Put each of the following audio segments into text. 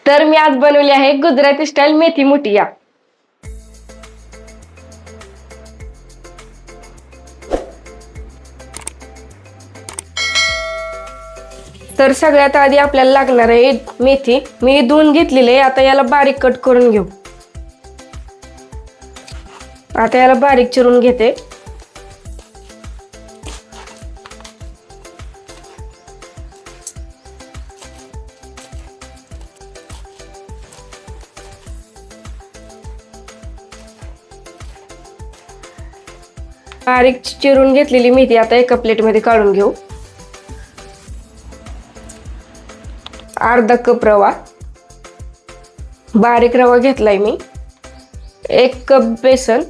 तर मी आज बनवली आहे गुजराती स्टाईल मेथी मुठिया। तर सगळ्यात आधी आपल्याला लागणार आहे मेथी। मी धुवून घेतलेली आहे। आता याला बारीक कट करून घेऊ। आता याला बारीक चिरून घेते। बारीक चिरून घेतलेली मेथी आता एका प्लेटमध्ये काढून घेऊ। अर्धा कप रवा, बारीक रवा घेतलाय मी। 1 कप बेसन,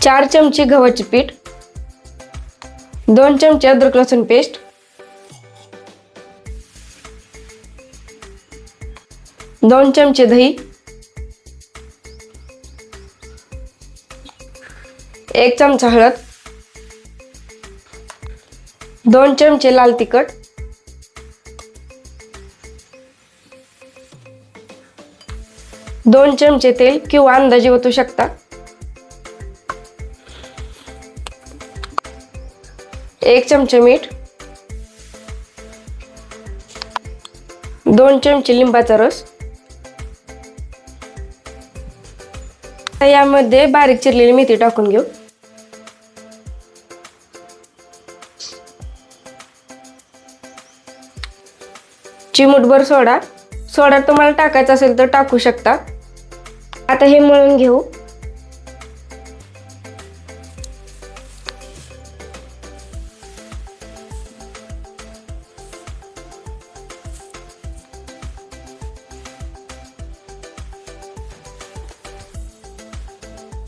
4 चमचे गव्हाचे पीठ, 2 चमचे अद्रक लसूण पेस्ट, 2 चमचे दही, 1 चमचा हळद, 2 चमचे लाल तिखट, 2 चमचे तेल किंवा अंदाजे ओतू शकता, 1 चमचे मीठ, 2 चमचे लिंबाचा रस। यामध्ये बारीक चिरलेली मेथी टाकून घेऊ। चिमूटभर सोडा तुम्हाला टाकायचा असेल तर टाकू शकता। आता हे मळून घेऊ।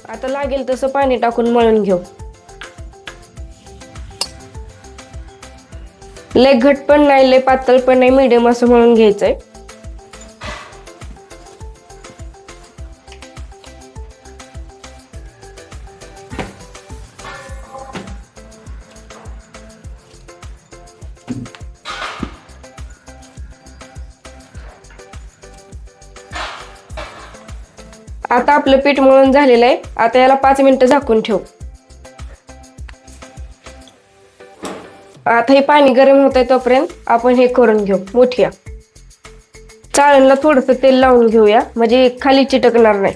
आता लागेल तसं पाणी टाकून मळून घेऊ। लय घट्ट पण नाही, लय पातळ पण नाही, मीडियम असं मळून घ्यायचंय। आता आपलं पीठ मळून झालेलं आहे। आता याला 5 मिनिटं झाकून ठेवू। आता हे पाणी गरम होतंय तोपर्यंत आपण हे करून घेऊ मुठिया। चाळणीला थोडंसं तेल लावून घेऊया, म्हणजे खाली चिटकणार नाही।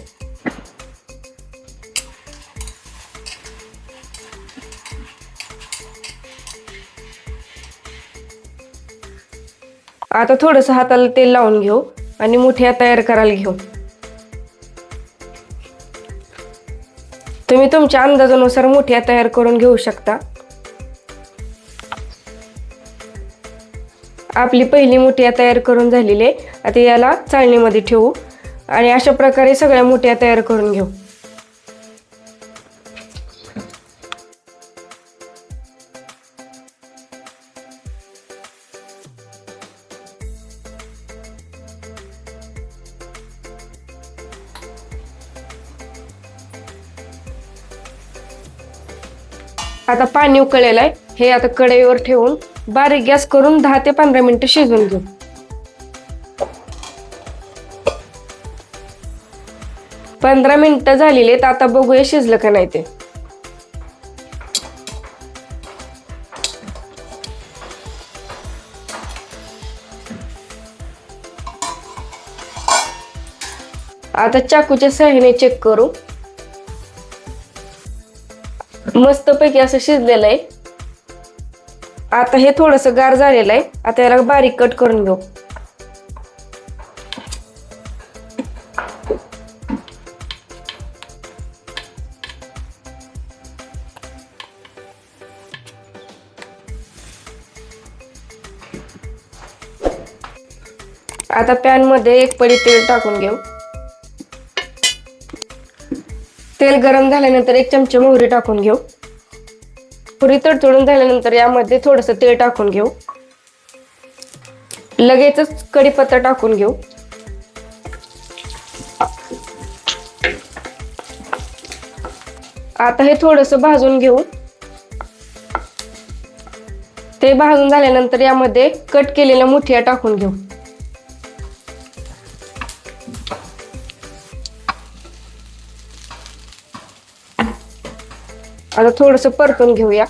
आता थोडंसं हाताला तेल लावून घेऊ आणि मुठिया तयार करायला घेऊ। तुम्ही तुमच्या अंदाजानुसार मुठिया तयार करून घेऊ शकता। आपली पहिली मुठिया तयार करून झालेली आहे। आता याला चाळणीमध्ये ठेवू आणि अशा प्रकारे सगळ्या मुठिया तयार करून घेऊ। आता पाणी उकळलेलं आहे। हे आता कढईवर ठेवून बारीक गॅस करून 10 ते 15 मिनिटं शिजवून घेऊ। 15 मिनिटं झालेली आहेत। आता बघूया शिजलं का नाही ते। आता चाकूच्या सहाय्याने चेक करू। मस्तपैकी असं शिजलेलं आहे। आता हे थोडंसं गार झालेलं आहे। आता याला बारीक कट करून घेऊ। आता पॅन मध्ये 1 पळी तेल टाकून घेऊ। तेल गरम झाल्यानंतर 1 चमचे मोहरी टाकून घेऊ। मोहरी तडतडून झाल्यानंतर यामध्ये थोडंसं तेल टाकून घेऊ। लगेचच कढीपत्ता टाकून घेऊ। आता हे थोडंसं भाजून घेऊ। ते भाजून झाल्यानंतर यामध्ये कट केलेल्या मुठिया टाकून घेऊ. आता थोडंसं परतून घेऊया.